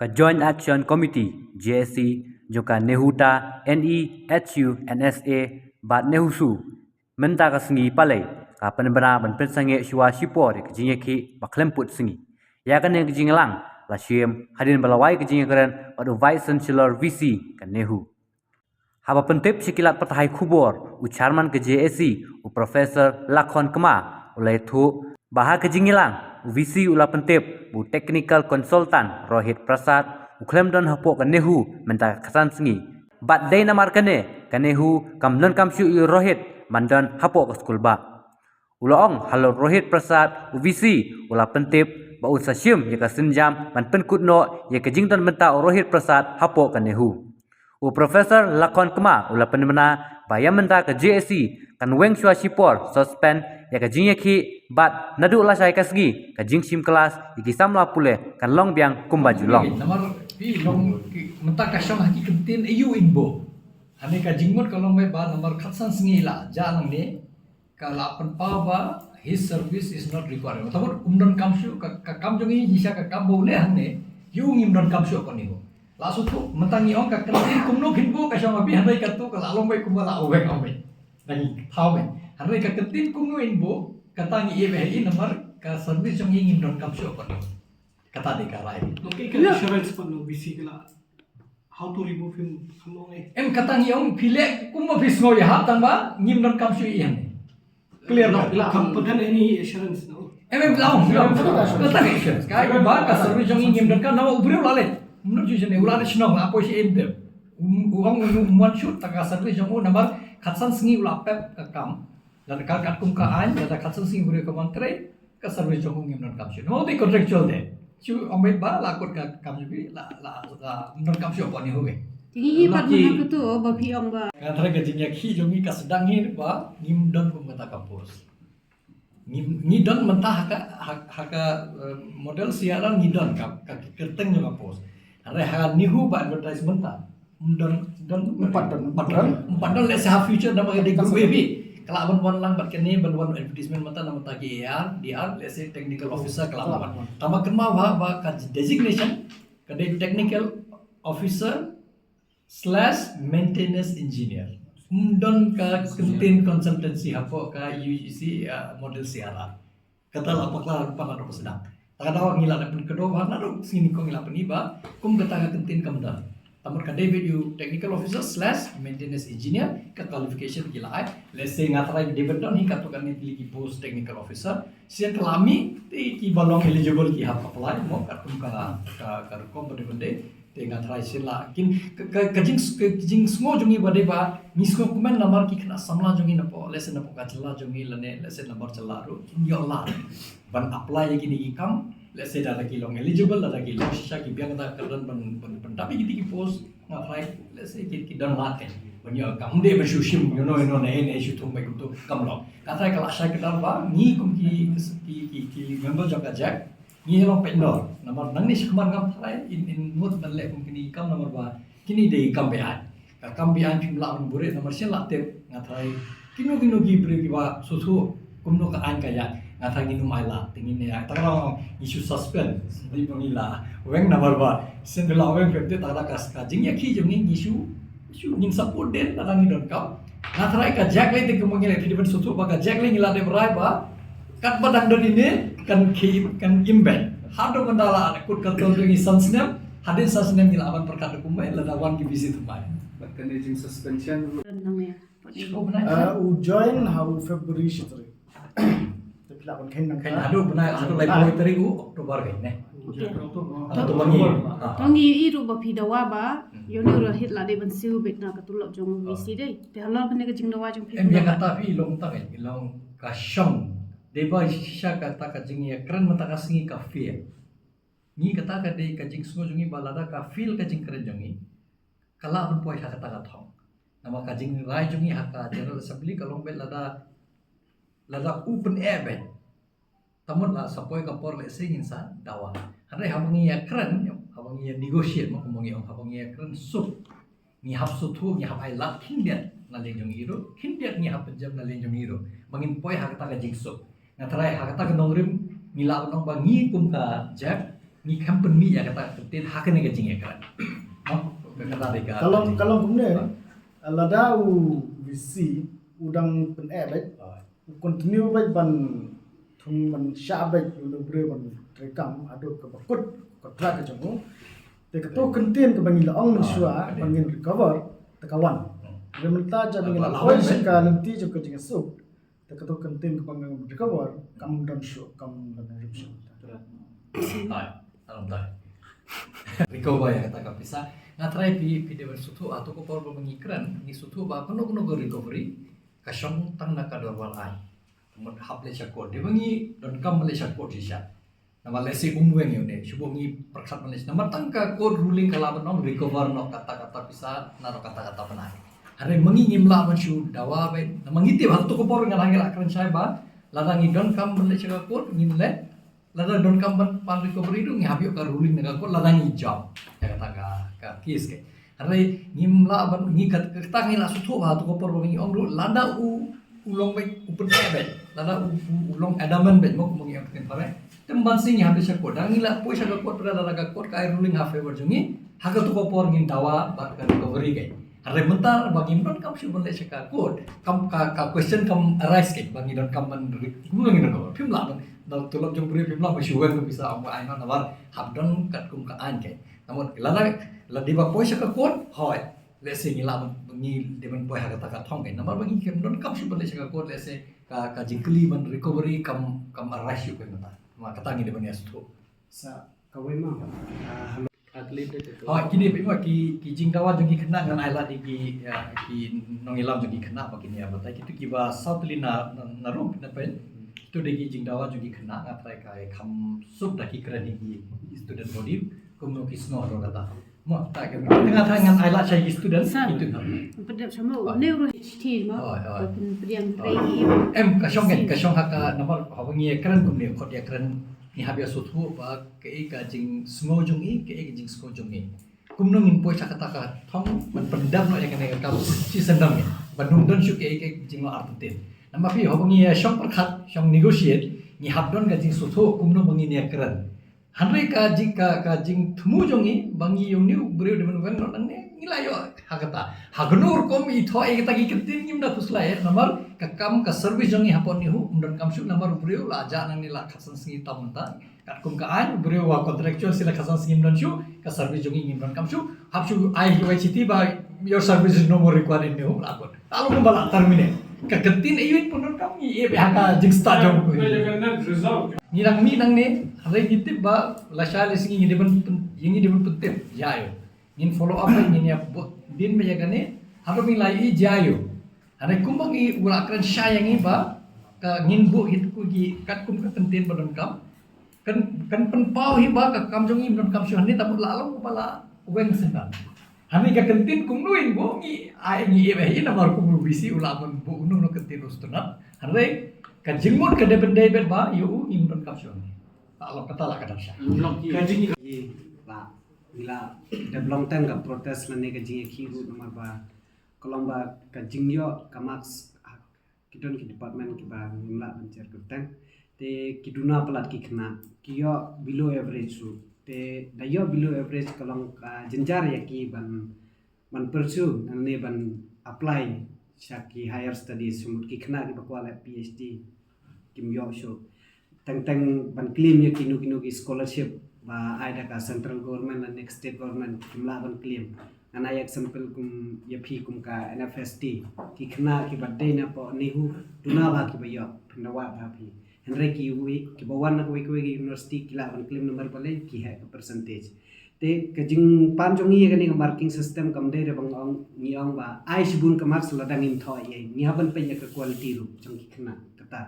ka Joint Action Committee JAC joka Nehuta NEHU NSA bat Nehusu menta ka sengi palai ka penbena ban pensange shwa shipor ke jinge ki baklemput sengi ya kan yang jingelang la shiem hadin balawai ke jinge keren adu vice chancellor VC ka Nehu haba pentip sikilat patahai kubor u chairman ke JAC u professor Lakhon Kema ulai thu bahar ke jingelang VC ula pentip bu technical consultant Rohit Prasad uklem don hapok ka Nehu menta khasan sengi bat dei namar kane ka Nehu kam non kam shu Rohit mandan hapok ka skul ba ulaong halo Rohit Prasad VC ula pentip ba usashim ya ka senjam man penkutno ya ka jington menta Rohit Prasad hapok ka Nehu u professor Lakhon Kema ula penmena bayam menta ka JAC kan weng shwa sipor suspend ya ka jingye ki bat nadu la sai kasgi ka jing sim kelas iki samla pule kan long biang kumbaju long namar pi long mentak ka shong haki kentin eu inbo ane ka jingmot ka long ba namar khatsan singi la jalang ne ka la pen pa ba his service is not required tabur umdon kamshu ka kam jongi hisa ka kam bole hanne yu ngimdon kamshu ko ni ho la su tu mentangi ong ka kentin kumno kinbo ka shong abi hanai ka tu ka la long bai kumbala owe ka bai nani thau bai hanai ka kentin kumno inbo katangi ye behi namar ka service jong ingin don kam show ko kata de karai local insurance pa no BC kala how to remove him kamong em katangi ong pile kumma fismo ya hatang ba ngim don kam show iyan clear ba la kampadan any insurance no em laung katangi insurance kai ba ka service jong ingin don kan nama ubre ulale menurut jujune ulale shnong apo si ente uang umuan shoot taka service jong namar khatsan singi ulapep ka kam dan kat kum ka an da khatsan sing gure ka mantre ka service jong ngim non kamshu no di contractual de chu omit ba la kot ka kamshu bi la non kamshu pa ni hoge Tingi ipat mana kutu ba piong ba. ka thara ka jingya khi jongi ka sedang ni ba ngim don kum kata kampus ni don mentah haka model siaran ni don ka kerteng jo kampus are ha ni hu ba advertisement ta don empat don let's have future nama de group baby kalau ban lang bat kene ban advertisement mata nama tagi DR let's say technical officer kalau ban tama kema ba ka designation ka technical officer / maintenance engineer don ka content consultancy hapo ka UGC model CRR kata la pakla pa na sedang takadaw ngila na pun kedo ba na sini ko ngila pani ba kum kata ka content kamda tamar ka David you technical officer / maintenance engineer ka qualification gila ai let's say ngatrai David don hi ka to kan ni ki post technical officer sian kelami ti ki balong eligible ki hap apply mo ka tum ka compatible de te ngatrai sila kin kajing smo jongi bade ba misko kumen namar ki kena samla jongi na po lesson na po ka chela jongi lane lesson number chela ru yo la ban apply ki ni kam let's say dada ki long eligible dada ki long shisha ki biang da karan ban tapi ki post ngatrai let's say ki dan la ke ban yo kam de ba shushim you know ne shu thum ba to kam lo katrai kala sha kedar ba ni kum ki member jaga jack ni long pendor nomor nang ni shikman kam thrai in mut ban le kum kini kam nomor ba kini de kam be ai ka kam be ai phim la ban bure nomor sel la te ngatrai kino gi bre ki ba su su kum no ka an ka ya ngatrai ni numai la tingin ne ya takra isu suspend di pamila weng nomor ba sen la weng pete takra kas ka jing ya ki jong ni isu ning support den la ni don ka ngatrai ka jack le te kum ngi le di su su ba ka jack le ngila de brai ba kat badang don ini kan imbang hado mandala kut kalkal dengan sansnem hadin sansnem gila aman perkat kumai lada wan ki visit kumai but condition suspension Namanya. join how February shitri tapi lawan kain nang kan hado benai hado lai boy teri Oktober kan ne atau bangi Tangi iru ba pidawa ba. Yoni ro hit la de ban siu bek na katulok jong visi dei. Te halal kene ke jingdawa jong em yang kata pi long tak long kasyong deba shisha kata ka jing ya keren mata ka singi ka feel ni kata ka de ka jing sungo jongi balada ka feel ka jing keren jongi kala ban poi ha kata ka thong nama ka jing rai jongi ha ka general assembly ka long bel lada open air be tamut la sapoi ka por le sing insa dawa hare ha mangi ya keren ha mangi ya negotiate mo mangi ha mangi ya keren sup ni hap su thu ni hap ai lat hindiat na le jongi ro hindiat ni hap jam na le jongi ro mangin poi ha kata ka jing sup ngatrai hakata ke nongrim mila nong bangi kum ka jack ni kampen mi ya kata ketin hakan ni kajing ya kan. Oh, kata mereka. Kalau kemudian lada visi udang pen baik continue baik ban thung ban sha baik lu bre ban rekam ado ke bakut kontrak ke jamu te keto kentien ke bangi laong mensua bangin recover te kawan rementa jadi la oi seka nanti jo ke jingasuk te keto kentien ke bangin recover kam dan show kam dan eruption Alhamdulillah. Recover ya kata kapisa ngatrai pi dewan sutu atau ko por mengikran ni sutu ba kono go recovery kasong tang na kador wal ai mod hable syakor de bangi don kam male syakor sisa nama lesi umwen yone subongi perkat male nama tangka code ruling kala non recover no kata-kata bisa naro kata-kata penai hari mengi ngimla man syu dawa be mangiti hal to ko por ngalangil akran sai ba larangi don kam male syakor ngimle lada don kam pan recovery du ngabi ka ruling naga ko larangi job ya kata ka kis ke hari ngimla ban ngi kata ngila sutu ba to ko por bangi ongru lada ulong baik upun baik lada ulong adaman baik mo mengi apken pare temban sing ya bisa ko dangila poisa ka ko pada laga ko ka ruling ha favor jungi haga to ko por ngin dawa ba ka recovery ke hari mentar bagi don kam shu ban le ka ko kam ka question kam arise ke bagi don kam man ngulong ngin ko phim la ban dal tulok jong puri phim la ba shuwen ko bisa am ai no nawar hab don kat kum ka an ke namun lada di ba poisa ka ko hoy lese ngila mengi demen boy haga taka thong ke namar bagi kem don kam shu ban le ka ko lese ka jingkli ban recovery kam arise ko mata ma kata ngi demen yastu sa kawai mah atlet itu oh kini bima ki jingdawa jungi kena ngan aila di ki nongilam jungi kena begini ya batai kitu ki ba south lina narum na pen itu degi jingdawa jungi kena ngatai kai kam sub daki keren di student body kumno kisno ro kata mo ta ke tengah tangan aila cai student itu Pada sama neuro HT ma pendiam trai kasong haka nomor hawangi keren kumne khot ya keren ni habia sutu ba ke ka jing smo jungi ke jing sko jungi kumno min poisa kata ka thong man pendam no yang ne ka si sendam ni bandung don shu ke jing lo artin nama pi hawangi shong perkhat shong negotiate ni habdon ka jing sutu kumno bangi ne keren hanre ka jing thumu jungi bangi yong ni breu de man no nang ne nilayo hagata hagnur kom I tho e ta ki ketin ngim na pusla e namar ka kam ka service jongi hapon ni hu umdon kam shu namar breu la ja nang ni la khasan singi tamta kat kum ka an breu wa contractual sila khasan singi don shu ka service jongi ngim don kam shu hap shu ai hi chiti ba your service is no more required in hu la ko talu kum bala terminate ka ketin e yun pun kam ni e ha ka jing sta jong ko ni nang mi nang ne hare gitip ba la shale singi ngi deban pentim jayo in follow up ini ya din me jagane haru mi lai jayo hare kumbang I ulakran sayang I ba ka ngin bu hit ku gi kat kum ka pentin badon kam kan penpau hi ba ka kam jong I badon kam syuhan ni tamut lalong kepala weng sendan hani ka kentin kum nuin bo ngi ai ngi e hi na mar kum bisi ulaman bu unu no kentin ustunat hare ka jingmut ka deben debet ba yu I badon kam syuhan Allah kata la kadang syah kaji ba bila develop time ka protest lane ka jinge khiru nomor ba kolomba ka jingyo ka max kidon ki department ki ba nimla bancer kurtang te kiduna palat ki khna kiyo below average su te dayo below average kolong ka jenjar ya ki ban pursue ne ban apply shaki higher studies sumut ki khna ki bakwala PhD kim yo show tang ban claim ya kinu ki scholarship ba ada ka central government and next state government kimla ban claim ana example kum ya phi kum ka NFST ki khna ki badde na po nihu tuna ba ki bayo pnawa ba phi henry ki wi ki bawan na wi university kila ban claim number pale ki hai percentage te ka jing pan jong ye gani marking system kam de re bang ong ni ong ba ai sibun ka marks ladang in tho ye ni haban pe ya ka quality ru jong ki khna kata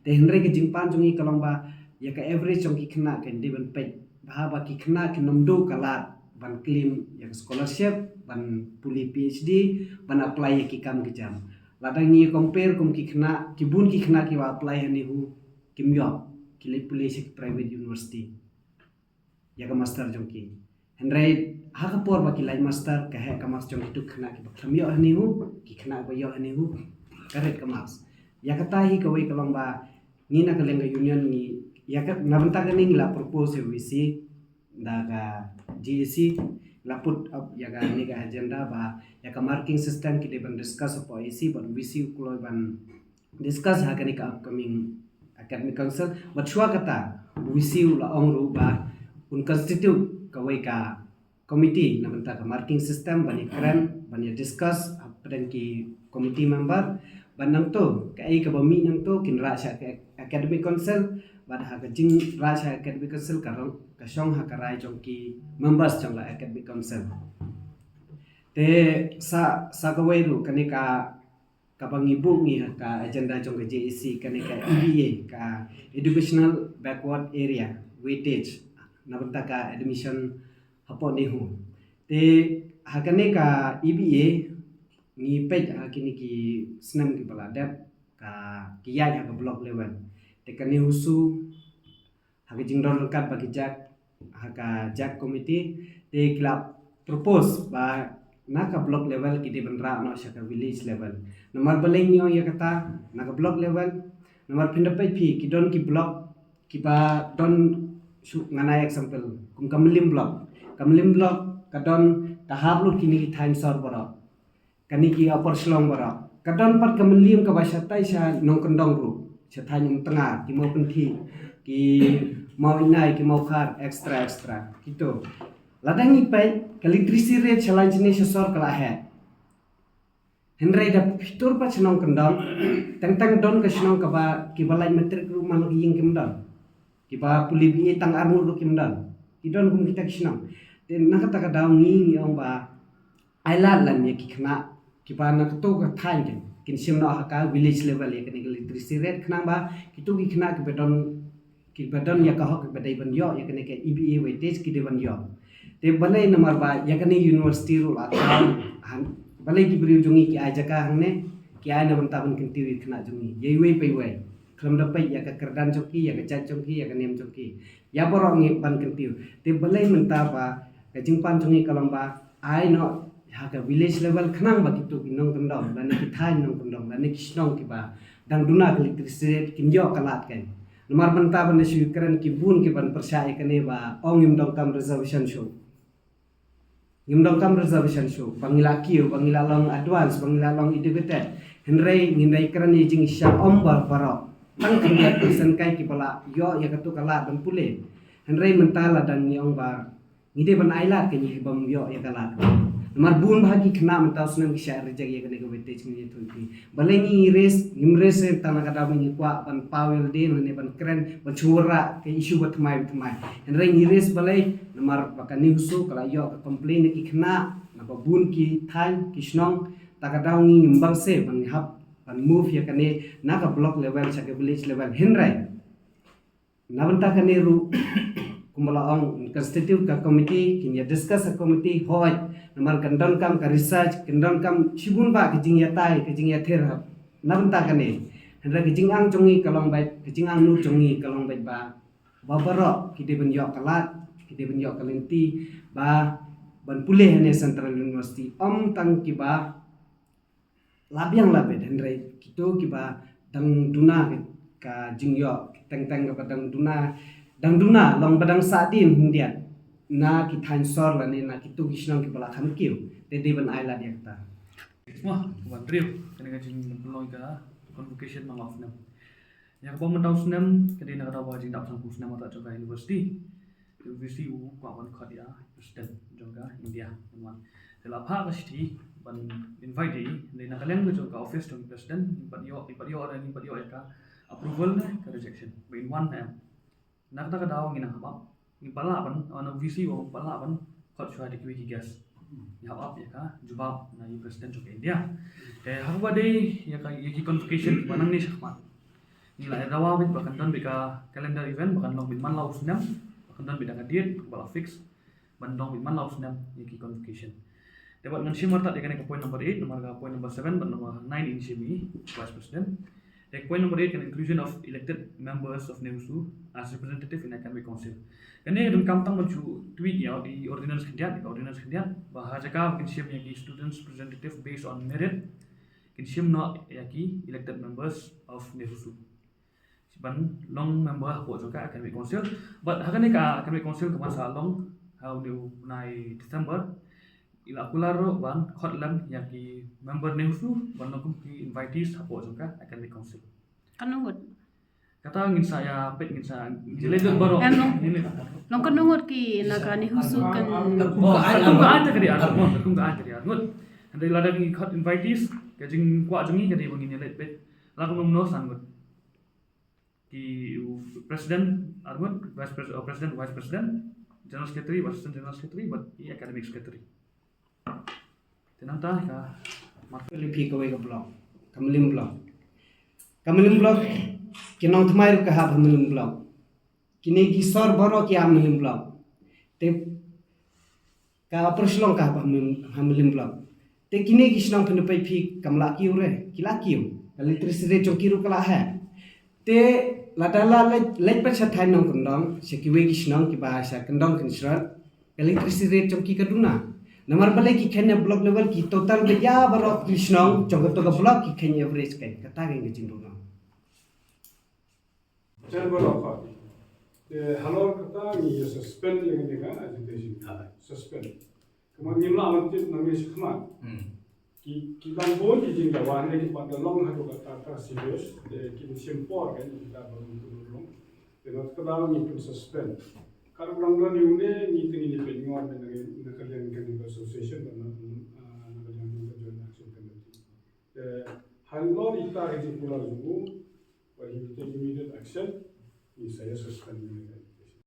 te henry ki jing pan jong ye kalong ba ya ka average jong ki khna kan de ban pe bahaba ki khna ki nomdo kalat ban claim yang scholarship ban puli PhD ban apply ki kam ki jam ladang ni compare kum ki khna ki bun ki khna ki wa apply hani hu kimyo ki le puli sik private university ya ka master jong ki henry ha ka por ba ki lai master ka he ka mas jong ki tu khna ki bakhamyo hani hu ki khna ba yo hani hu karet ka mas ya ka tahi ka wai kalong ba ni na ka lenga union ni ya ka nabanta ka ning la propose visi daga GAC la put up yaga ni ga agenda ba yaga marking system ki ban discuss apa AC ban VC kulo ban discuss ha ka upcoming academic council but shua kata VC la ong ba un constitute ka wai ka committee na banta ka marking system ban kran ban discuss apren ki committee member ban nang to ka ai ka bami nang to kin ra sha academic council ban ha ka jing ra sha academic council ka rong ka shong ha ka rai jong ki members jong la academic council te sa ka wai ru ka bang ibu ni ka agenda jong ka JEC ka EBA ka educational backward area weightage na banta ka admission hapo ni hu te ha ka EBA ni page kini ki senam ki bala dep ka kiya ka block level te kani husu ha ka jingdor kat bagi jak committee te club propose ba naka block level ki de benra no sya ka village level nomor baleng yo ya kata naka block level nomor pindapai pi ki don ki block ki ba don ngana example kum kamlim block kadon tahaplu kini ki time sor bora kani ki upper slong bara kadon pat kamlim ka basatai sa nong kendong ru sa thanyum tengah ki mau penti ki mau inai ki mau khar extra gitu ladang ipai ka literacy rate chalan chini sor kala he henrai da fitur pa chnong kendong tang don ka chnong ka ba ki balai metrik ru man ki ying kimdon ki ba puli bi tang armur ru kimdon ki don kum kita chnong den nakata ka daw ngi ong ba ailat lan ye ki khna kipa na to ka thain kin sim na ka village level ya kani literacy rate khna ba kitu ki khna ki bedon ya ka hok bedai ban yo ya kani ke EBA weightage ki de ban yo te balai namar ba ya kani university ru la han balai ki bri jungi ki aja ka hangne ki ai na ban ta ban kin ti khna jungi ye wei pai wei khlam da pai ya ka kerdan choki ya ka chat choki ya ka nem choki ya borong ngi ban kin ti te balai menta ba ka jingpan jungi kalamba ai no haka village level khnang ba kitu kinong kendong dan ki thain nong kendong dan ki snong ki ba dang duna ki literacy kin yo kalat kan nomor benta ban su keren ki bun ki ban persai kane ba ong im dong kam reservation show bangila kiu bangila long advance bangila long educated henrei ngindai keren ni jing sya om bar baro tang ki ya persen kai ki bala yo ya katu kalat ban pule henrei mentala dan yong ba ngide ban ailat ke ni bam yo ya kalat nomor bun bahagi kena mentau senam kisah rejak ya kena weightage ni tu ti balengi ngimres tanah kata mengi kwa ban pawel de ne ban keren ban chura ke isu bat mai henrei ngires balai nomor bakan ni husu kala yo ka complain ki kena napa bun ki than ki snong takadau ngi ngimbang se ban hap ban move ya kane naka block level sa village level henrei nabanta kane ru kumala ong constitute ka committee kin ya discuss a committee hoj nomor kandon kam ka research kandon kam shibun ba kijing ya tai kijing ya ther nabanta kane hendra kijing ang jongi kalong bait kijing ang nu jongi kalong bait ba babaro kide ben yo kalat kide ben yo kalenti ba ban pule hane central university tang ki ba labiang labet hendra kito ki ba dang duna ka jing yo teng ka dang duna long badang sadin hindian na ki thain sor la ne na ki tu kisnong ki bala kham kiu te de ban aila dia ta semua kawan drill kena kajing peloy ka convocation mang of nam yang pom mentau senam kedi nak dawa jing dap sangku senam ta jaga university u kwa wan khadia president jaga india man sela pha ka sti ban invite ni nak kaleng jo ka office to president but yo ka approval ka rejection in one time nak ta ka daw ngina ba ni pala ban on VC o pala ban khot chwa de ki gas ya up ya ka jubab na i president jo India hawa de ya ka ki convocation banang ni sakma ni la dawa bit bakan don bika calendar event bakan long bit man laus nam bakan don bit date bala fix ban long bit man laus nam ya ki convocation dapat ngan shimar ta de kan point number 8 nomor ka point number 7 ban nomor 9 in shimi vice president. Point number 8 can inclusion of elected members of NEUSU as representative in academic council. Kene dun kamtang maju tweet ya di ordinance kendian bahwa jaka kinship yaki students representative based on merit kinship no yaki elected members of NEUSU. ban long member ko jo ka academic council but hakane ka academic council ka masa long how do nai December ila kularo ban khotlam yaki member neusu ban long ki invitees hapo jo ka academic council Kanungot. kata ngin saya pet ngin sa jele dot baro Ano? ini Long kanungot ki nakani husukan. kung ga kadi arngot kung ga kadi arngot andai lada ngi khot invitees kajing kwa jongi kadi bangin jele pet la ko no sangot ki president arngot president vice president general secretary assistant general secretary but i academic secretary tenanta ka Lebih kawai ke blok, kamilim blok, kinong thmai ka ha kamilim blok, kini gisor boro ki kamilim blok, te ka perslong ka kamilim blok, te kini gisnong penepai pi kamla kiu re, kila kiu, electricity chongkiru kala ha, te ladala lej persa thai nong kendong, sekiwe gisnong ki bahasa kendong kensrat, electricity chongki kaduna. Nomor balik ki kenya block level ki total beja barok krishnong jonggot to block ki kenya average kai kata ge ngin dona General of the halor kata ni suspend yang ni kan agitation suspend kemudian ni lah amat nami sekhmat ki bang bon ki jing jawan ni ki pada long hadu kata serius ki simpor kan kita baru turun dengan kedal ni pun suspend kalau belum ni unde ni tinggi ni penyuar dengan kalian kan association dan kalian juga join action committee halor ita execular juga wajib take immediate action ni saya suspend ni